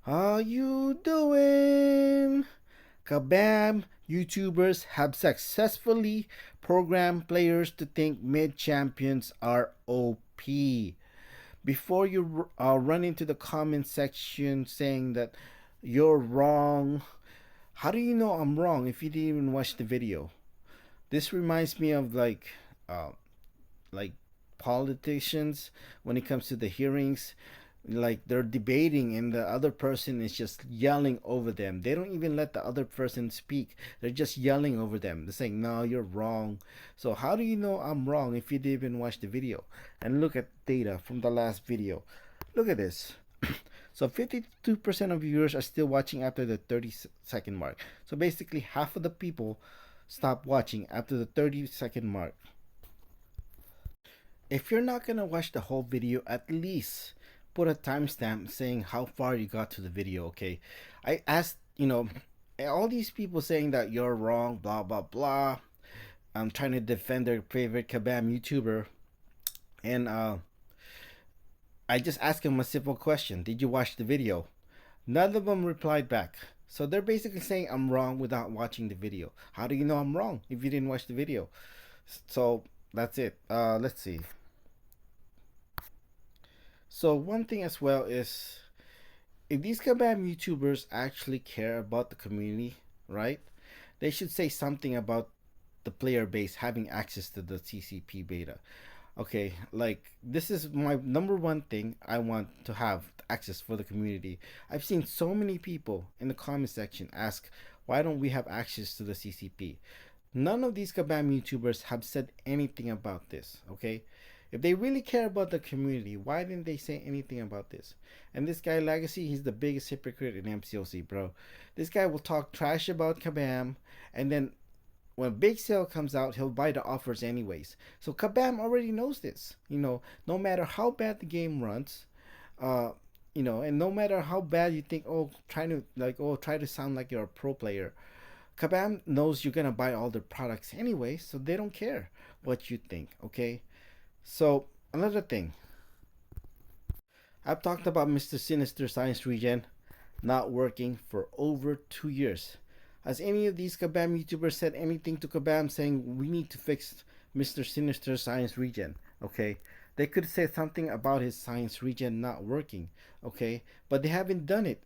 How you doing? Kabam, YouTubers have successfully programmed players to think mid champions are OP. Before you run into the comment section saying that you're wrong, how do you know I'm wrong if you didn't even watch the video? This reminds me of uh, like politicians when it comes to the hearings, like they're debating and the other person is just yelling over them. They don't even let the other person speak. They're just yelling over them. They're saying, no, you're wrong. So how do you know I'm wrong if you didn't even watch the video? And look at data from the last video. Look at this. So 52% of viewers are still watching after the 30-second mark. So basically half of the people stop watching after the 30-second mark. If you're not gonna watch the whole video, at least put a timestamp saying how far you got to the video. Okay, I asked, all these people saying that you're wrong, blah blah blah. I'm trying to defend their favorite Kabam YouTuber, and I just asked them a simple question: did you watch the video? None of them replied back. So they're basically saying I'm wrong without watching the video. How do you know I'm wrong if you didn't watch the video? So that's it. Let's see. So one thing as well is if these Kabam YouTubers actually care about the community, right? They should say something about the player base having access to the CCP beta. Okay, like this is my number one thing I want to have access for the community. I've seen so many people in the comment section ask, why don't we have access to the CCP? None of these Kabam YouTubers have said anything about this, okay? If they really care about the community, why didn't they say anything about this? And this guy Legacy, he's the biggest hypocrite in MCOC, bro. This guy will talk trash about Kabam, and then when a big sale comes out, he'll buy the offers anyways. So Kabam already knows this. No matter how bad the game runs, uh, and no matter how bad you think, try to sound like you're a pro player. Kabam knows you're gonna buy all their products anyway, so they don't care what you think. Okay. So another thing, I've talked about Mr. Sinister Science Regen not working for over 2 years. Has any of these Kabam YouTubers said anything to Kabam saying we need to fix Mr. Sinister Science Regen? Okay, they could say something about his Science Regen not working. Okay, but they haven't done it.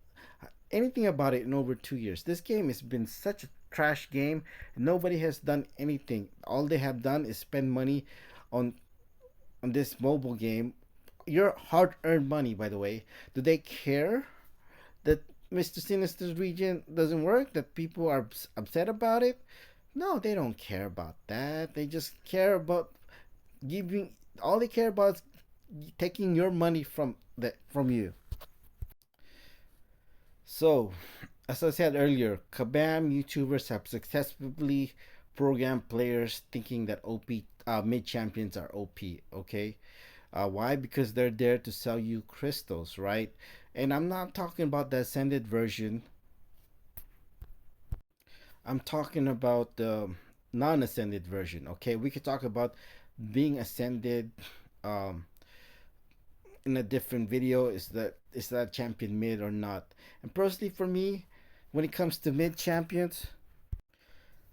Anything about it in over 2 years. This game has been such a trash game. Nobody has done anything. All they have done is spend money on this mobile game, your hard-earned money, by the way. Do they care that Mr. Sinister's region doesn't work? That people are upset about it? No, they don't care about that. They just care about giving. All they care about is taking your money from you. So, as I said earlier, Kabam YouTubers have successfully programmed players thinking that OP mid champions are OP. Okay, why? Because they're there to sell you crystals, right? And I'm not talking about the ascended version. I'm talking about the non-ascended version. Okay, we could talk about being ascended um, in a different video. Is that champion mid or not? And personally, for me, when it comes to mid champions,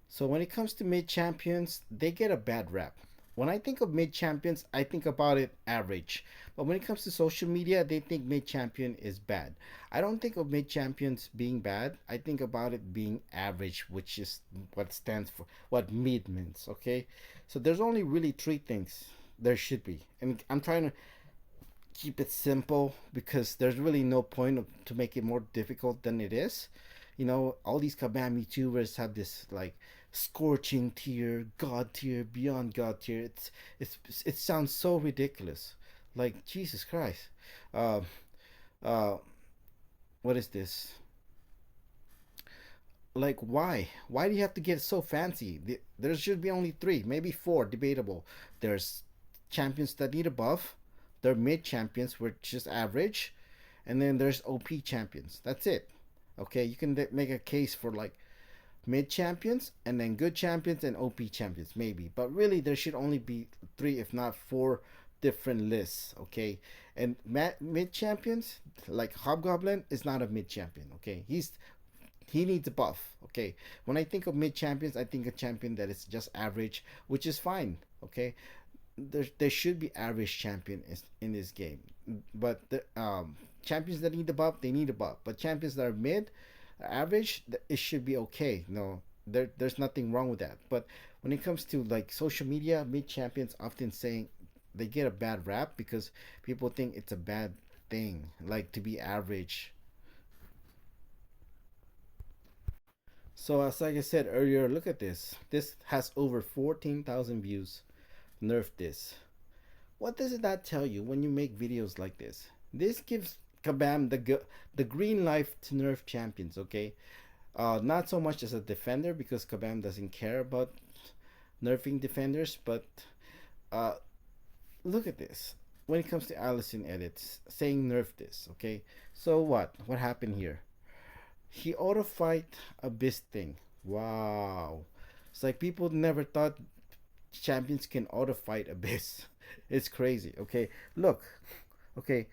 so when it comes to mid champions, they get a bad rap. When I think of mid champions, I think about it average. But when it comes to social media, they think mid champion is bad. I don't think of mid champions being bad. I think about it being average, which is what stands for what mid means. Okay, so there's only really three things there should be, and I'm trying to keep it simple because there's really no point to make it more difficult than it is. All these Kabam YouTubers have this like scorching tier, God tier, beyond God tier. It sounds so ridiculous. Like Jesus Christ. Uh, uh, what is this? Like why? Why do you have to get so fancy? There should be only three, maybe four, debatable. There's champions that need a buff. They're mid champions, which is average, and then there's OP champions. That's it. Okay, you can make a case for like mid champions and then good champions and OP champions maybe, but really there should only be three, if not four, different lists, okay? And mid champions like Hobgoblin is not a mid champion, okay? He needs a buff, okay? When I think of mid champions, I think a champion that is just average, which is fine, okay? There should be average champion in this game, but the champions that need the buff, they need a buff. But champions that are mid, average, it should be okay. No, there's nothing wrong with that. But when it comes to like social media, mid champions often saying they get a bad rap because people think it's a bad thing, like to be average. So as like I said earlier, look at this. This has over 14,000 views. Nerf this. What does that tell you when you make videos like this? This gives Kabam the green light to nerf champions, okay? Not so much as a defender because Kabam doesn't care about nerfing defenders, but uh, look at this. When it comes to Allison edits, saying nerf this, okay? So what? What happened here? He auto fight Abyss thing. Wow. It's like people never thought champions can auto fight Abyss. It's crazy. Okay, look. Okay,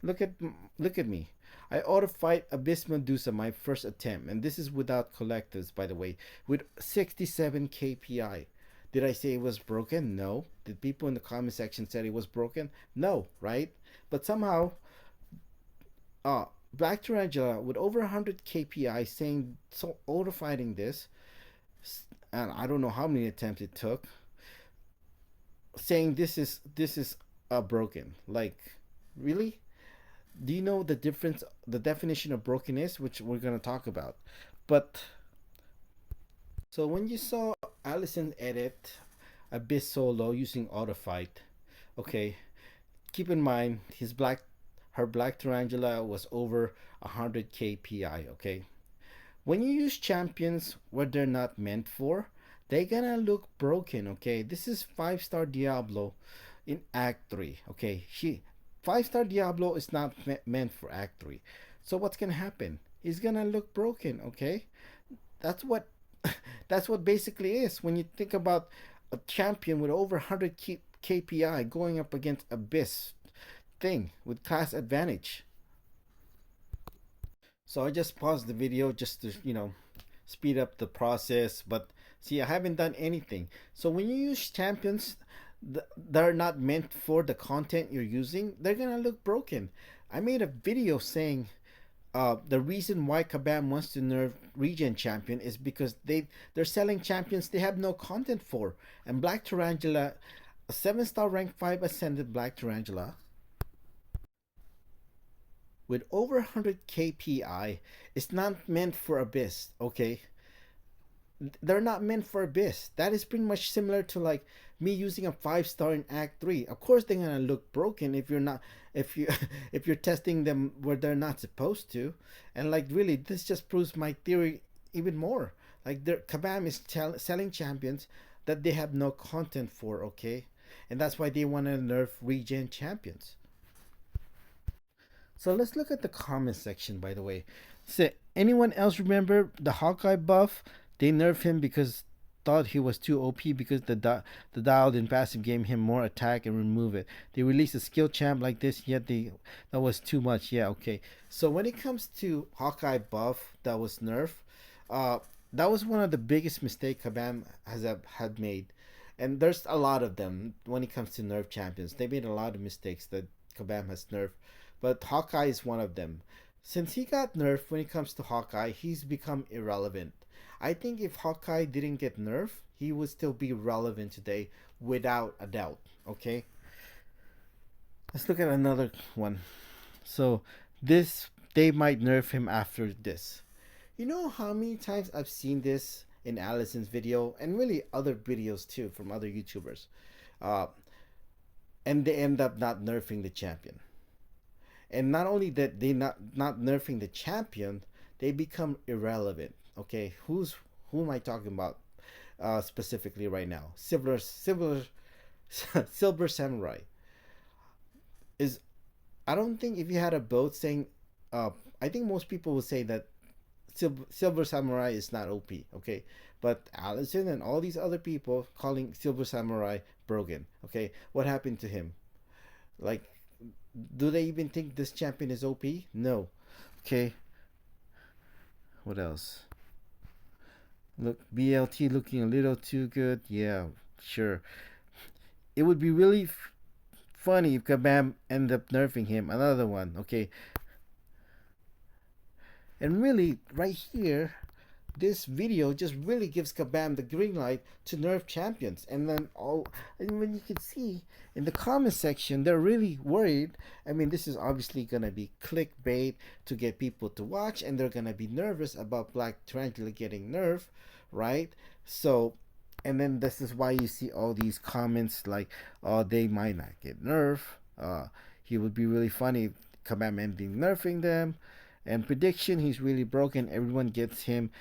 look at look at me. I auto fight Abyss Medusa my first attempt, and this is without collectives, by the way, with 67 KPI. Did I say it was broken? No. Did people in the comment section said it was broken? No, right? But somehow, Black Tarantula with over 100 KPI saying so auto fighting this, and I don't know how many attempts it took, saying this is broken. Like, really? Do you know the difference? The definition of broken is, which we're gonna talk about. But so when you saw Allison edit Abyss solo using auto fight, okay, keep in mind her black tarantula was over 100 kpi. Okay, when you use champions where they're not meant for, they're gonna look broken. Okay, this is 5-star Diablo in Act 3. Okay, she 5-star Diablo is not meant for Act 3. So what's gonna happen? He's gonna look broken. Okay, that's what that's what basically is when you think about a champion with over 100 KPI going up against Abyss thing with class advantage. So I just paused the video just to, speed up the process. But see, I haven't done anything. So when you use champions that are not meant for the content you're using, they're gonna look broken. I made a video saying the reason why Kabam wants to nerf regen champion is because they're selling champions they have no content for. And Black Tarantula, a 7-star rank 5 ascended Black Tarantula with over 100 KPI is not meant for Abyss, okay? They're not meant for Abyss. That is pretty much similar to like me using a 5-star in Act 3. Of course they're gonna look broken if you're not if you if you're testing them where they're not supposed to. And like really this just proves my theory even more. Like Kabam is selling champions that they have no content for, okay? And that's why they want to nerf regen champions. So let's look at the comment section, by the way. So, anyone else remember the Hawkeye buff? They nerfed him because thought he was too OP because the dialed in passive gave him more attack and remove it. They released a skill champ like this, yet that was too much. Yeah, okay. So when it comes to Hawkeye buff that was nerfed, uh, that was one of the biggest mistakes Kabam had made. And there's a lot of them when it comes to nerf champions. They made a lot of mistakes that Kabam has nerfed, but Hawkeye is one of them. Since he got nerfed when it comes to Hawkeye, he's become irrelevant. I think if Hawkeye didn't get nerfed, he would still be relevant today without a doubt. Okay? Let's look at another one. So, this, they might nerf him after this. You know how many times I've seen this in Allison's video and really other videos too from other YouTubers. Uh, and they end up not nerfing the champion. And not only that they not nerfing the champion, they become irrelevant. Okay, who am I talking about specifically right now? Silver Samurai is. I don't think if you had a vote saying, I think most people would say that Silver Samurai is not OP, okay? But Allison and all these other people calling Silver Samurai broken, okay? What happened to him? Like, do they even think this champion is OP? No. Okay, what else? Look, BLT looking a little too good. Yeah, sure. It would be really funny if Kabam ended up nerfing him. Another one, okay? And really, right here, this video just really gives Kabam the green light to nerf champions. And when you can see in the comment section, they're really worried. I mean, this is obviously gonna be clickbait to get people to watch, and they're gonna be nervous about Black Tarantula getting nerfed, right? So, and then this is why you see all these comments like, "Oh, they might not get nerfed." He would be really funny if Kabam ending nerfing them. And prediction, he's really broken. Everyone gets him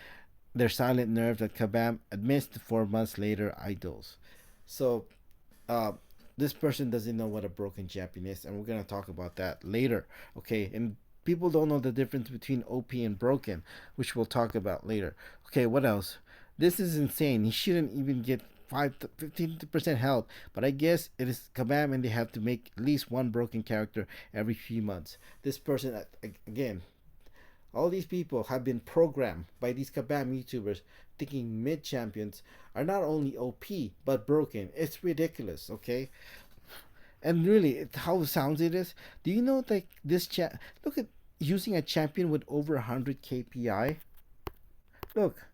their silent nerve that Kabam admits 4 months later idols. So uh, this person doesn't know what a broken champion is, and we're gonna talk about that later. Okay, and people don't know the difference between OP and broken, which we'll talk about later. Okay, what else? This is insane. He shouldn't even get 15% health, but I guess it is Kabam, and they have to make at least one broken character every few months. This person, again, all these people have been programmed by these Kabam YouTubers thinking mid champions are not only OP but broken. It's ridiculous, okay? And really, how sounds it is. Do you know that look at using a champion with over 100 KPI? Look,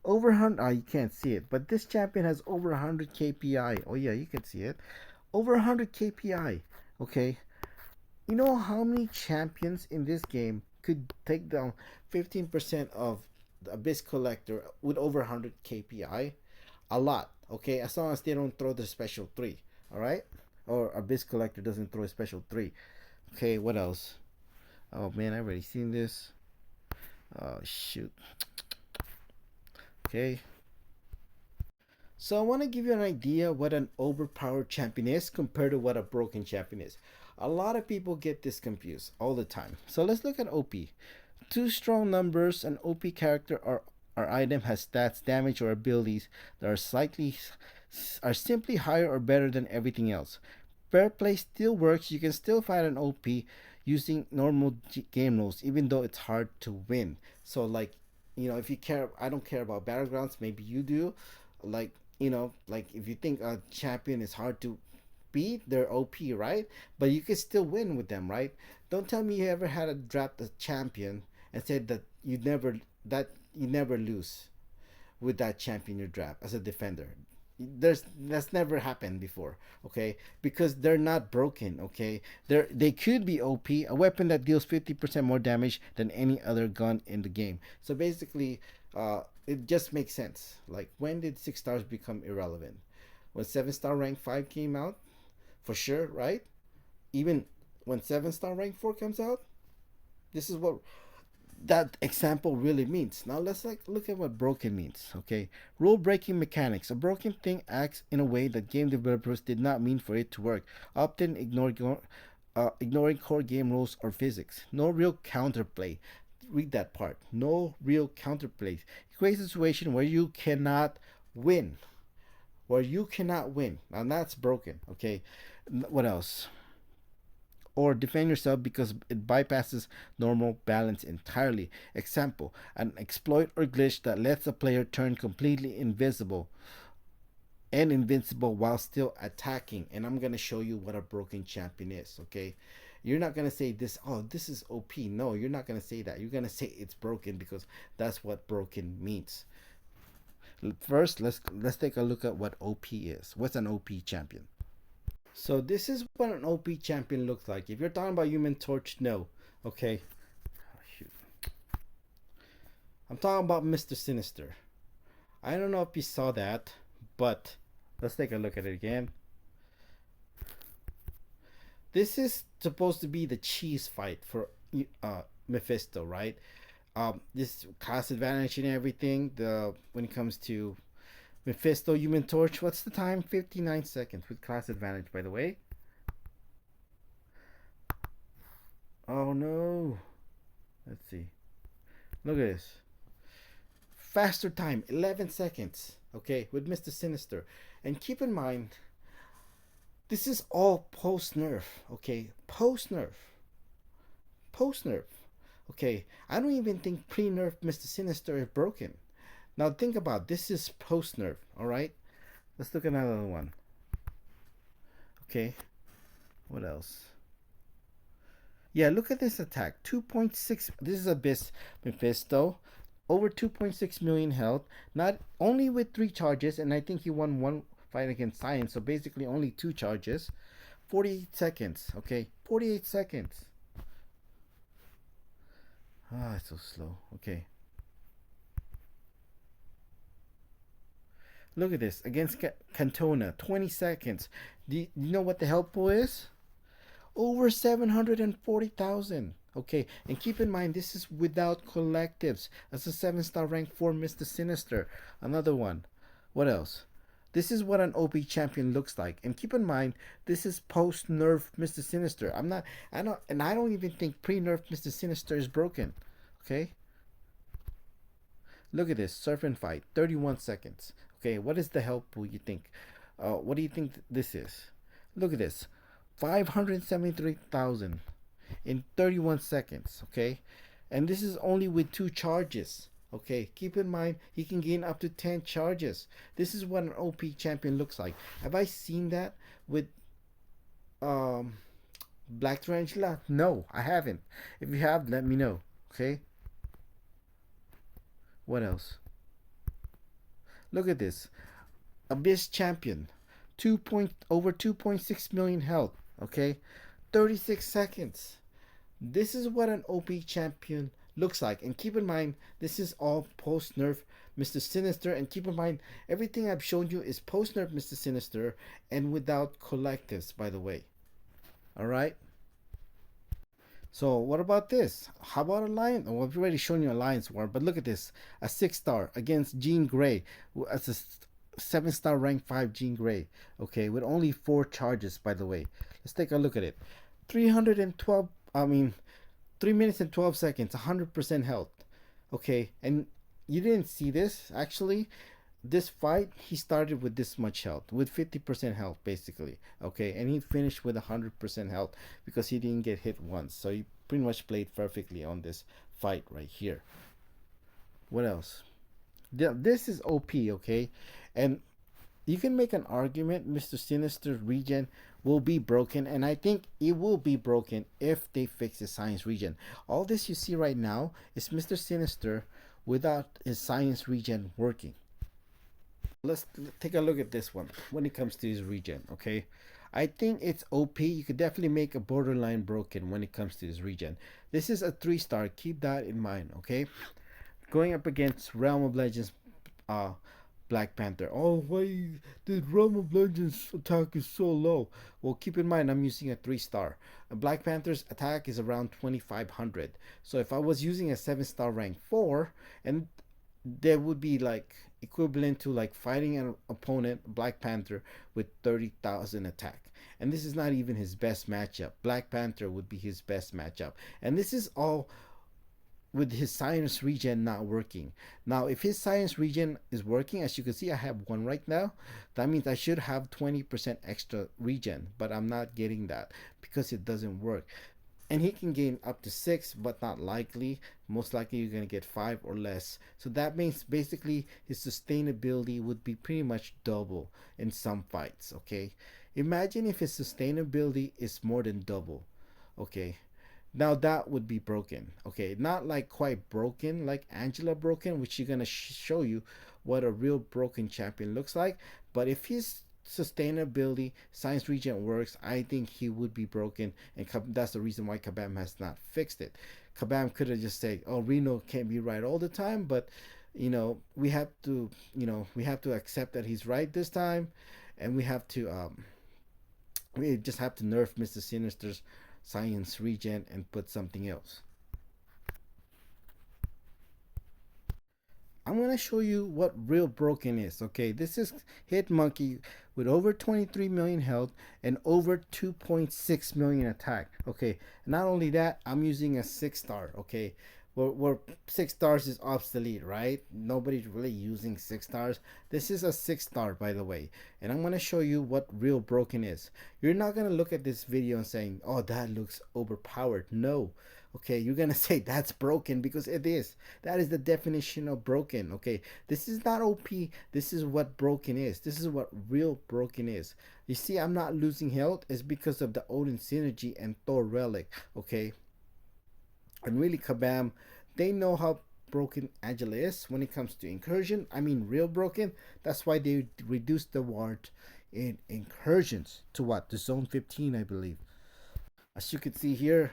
over 100. Oh, you can't see it, but this champion has over 100 KPI. Oh yeah, you can see it. Over 100 KPI. Okay, you know how many champions in this game could take down 15% of the Abyss Collector with over 100 KPI? A lot, okay? As long as they don't throw the special 3, alright? Or Abyss Collector doesn't throw a special 3. Okay, what else? Oh man, I've already seen this. Oh shoot. Okay. So I want to give you an idea what an overpowered champion is compared to what a broken champion is. A lot of people get this confused all the time. So let's look at OP. Two strong numbers, an OP character or item has stats, damage, or abilities that are simply higher or better than everything else. Fair play still works. You can still fight an OP using normal game rules, even though it's hard to win. So like, if you care, I don't care about battlegrounds. Maybe you do. Like, like if you think a champion is hard to beat, they're OP, right? But you can still win with them, right? Don't tell me you ever had a draft a champion and said that you never lose with that champion you draft as a defender. That's never happened before, okay? Because they're not broken, okay? They could be OP, a weapon that deals 50% more damage than any other gun in the game. So basically, it just makes sense. Like, when did 6 stars become irrelevant? When 7 star rank 5 came out, for sure, right? Even when 7 star rank 4 comes out, this is what that example really means. Now let's look at what broken means. Okay, rule breaking mechanics. A broken thing acts in a way that game developers did not mean for it to work, often ignoring core game rules or physics. No real counterplay. Read that part. No real counterplay. It creates a situation where you cannot win. And that's broken. Okay, what else? Or defend yourself because it bypasses normal balance entirely. Example, an exploit or glitch that lets a player turn completely invisible and invincible while still attacking. And I'm going to show you what a broken champion is, okay? You're not going to say this, oh, this is OP. No, you're not going to say that. You're going to say it's broken because that's what broken means. First, let's take a look at what OP is. What's an OP champion? So this is what an OP champion looks like. If you're talking about Human Torch, no. Okay. Oh, shoot. I'm talking about Mr. Sinister. I don't know if you saw that, but let's take a look at it again. This is supposed to be the cheese fight for Mephisto, right? This class advantage and everything. When it comes to Mephisto, Human Torch. What's the time? 59 seconds with class advantage, by the way. Oh no. Let's see. Look at this. faster time, 11 seconds, okay, with Mr. Sinister. And keep in mind, this is all post nerf, okay? Post nerf. Post nerf. Okay, I don't even think pre nerf Mr. Sinister is broken. Now think about this is post nerf, alright? Let's look at another one. Okay, what else? Yeah, look at this attack. 2.6. This is Abyss Mephisto. Over 2.6 million health. Not only with 3 charges, and I think he won one fight against Science, so basically only 2 charges. 48 seconds. Okay, 48 seconds. Ah, it's so slow. Okay. Look at this. Against Cantona, 20 seconds. Do you know what the help pool is? Over 740,000. Okay, and keep in mind this is without collectives. That's a 7-star rank for Mr. Sinister. Another one. What else? This is what an OP champion looks like. And keep in mind, this is post nerf Mr. Sinister. I don't even think pre nerf Mr. Sinister is broken. Okay? Look at this. Surf and fight. 31 seconds. Okay, what is the help pool you think? What do you think this is? Look at this. 573,000 in 31 seconds, okay? And this is only with 2 charges, okay? Keep in mind, he can gain up to 10 charges. This is what an OP champion looks like. Have I seen that with Black Tarantula? No, I haven't. If you have, let me know, okay? What else? Look at this. Abyss champion. Over 2.6 million health, okay? 36 seconds. This is what an OP champion looks like. And keep in mind, this is all post nerf Mr. Sinister. And keep in mind, everything I've shown you is post nerf Mr. Sinister and without collectives, by the way. Alright? So what about this? How about Alliance? Well, I've already shown you Alliance War, but look at this. A 6-star against Jean Grey. As a 7-star rank 5 Jean Grey. Okay, with only 4 charges, by the way. Let's take a look at it. 312, 3 minutes and 12 seconds, 100% health. Okay, and you didn't see this, actually. This fight, he started with this much health, with 50% health, basically. Okay, and he finished with 100% health because he didn't get hit once. So he pretty much played perfectly on this fight right here. What else? This is OP, okay? And you can make an argument Mr. Sinister's regen will be broken, and I think it will be broken if they fix the science regen. All this you see right now is Mr. Sinister without his science regen working. Let's take a look at this one when it comes to his regen, okay? I think it's OP. You could definitely make a borderline broken when it comes to his regen. This is a 3-star. Keep that in mind, okay? Going up against Realm of Legends Black Panther. Oh, why the Realm of Legends attack is so low? Well, keep in mind I'm using a 3-star. Black Panther's attack is around 2,500. So if I was using a 7-star rank 4, and there would be like equivalent to like fighting an opponent, Black Panther, with 30,000 attack. And this is not even his best matchup. Black Panther would be his best matchup. And this is all with his science regen not working. Now, if his science regen is working, as you can see, I have 1 right now. That means I should have 20% extra regen, but I'm not getting that because it doesn't work. And he can gain up to 6, but not likely. Most likely you're going to get 5 or less. So that means basically his sustainability would be pretty much double in some fights, okay? Imagine if his sustainability is more than double, okay? Now that would be broken, okay? Not like quite broken like Angela broken, which you're going to show you what a real broken champion looks like. But if his sustainability science regen works, I think he would be broken, and that's the reason why Kabam has not fixed it. Kabam could have just said, oh, Reno can't be right all the time, but we have to accept that he's right this time, and we just have to nerf Mr. Sinister's science regen and put something else. I'm going to show you what real broken is, okay? This is Hit Monkey with over 23 million health and over 2.6 million attack, okay? Not only that, I'm using a 6-star, okay? where 6 stars is obsolete, right? Nobody's really using 6 stars. This is a 6 star, by the way, and I'm gonna show you what real broken is. You're not gonna look at this video and saying, "Oh, that looks overpowered." No, okay, you're gonna say that's broken because it is. That is the definition of broken. Okay, this is not OP. This is what broken is. This is what real broken is. You see, I'm not losing health is because of the Odin synergy and Thor relic. Okay, and really, Kabam, they know how broken Angela is when it comes to incursion. I mean, real broken. That's why they reduced the ward in incursions to what? The zone 15, I believe. As you can see here,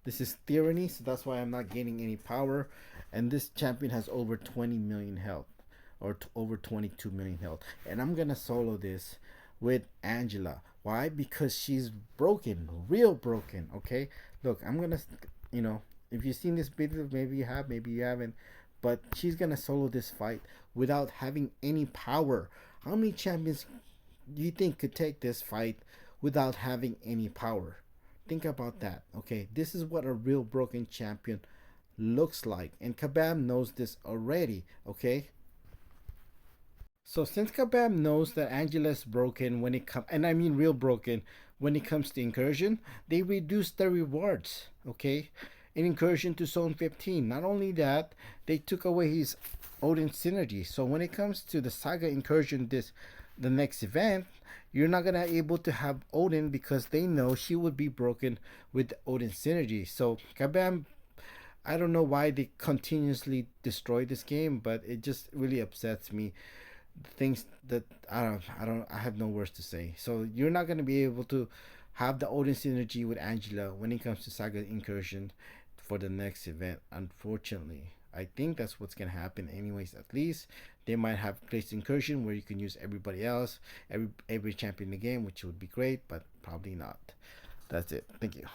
this is tyranny, so that's why I'm not gaining any power. And this champion has over 20 million health, or over 22 million health. And I'm gonna solo this with Angela. Why? Because she's broken, real broken. Okay, look, I'm gonna, you know, if you've seen this video, maybe you have, maybe you haven't, but she's gonna solo this fight without having any power. How many champions do you think could take this fight without having any power? Think about that. Okay, this is what a real broken champion looks like, and Kabam knows this already. Okay, so since Kabam knows that Angela is broken when it comes, and I mean real broken when it comes to incursion, they reduce the rewards. Okay, in incursion to zone 15. Not only that, they took away his Odin synergy. So when it comes to the Saga incursion, the next event, you're not gonna able to have Odin because they know she would be broken with Odin synergy. So Kabam, I don't know why they continuously destroy this game, but it just really upsets me. Things that I have no words to say. So you're not gonna be able to have the Odin synergy with Angela when it comes to Saga incursion for the next event, unfortunately. I think that's what's gonna happen anyways. At least they might have place incursion where you can use everybody else, every champion in the game, which would be great, but probably not. That's it. Thank you.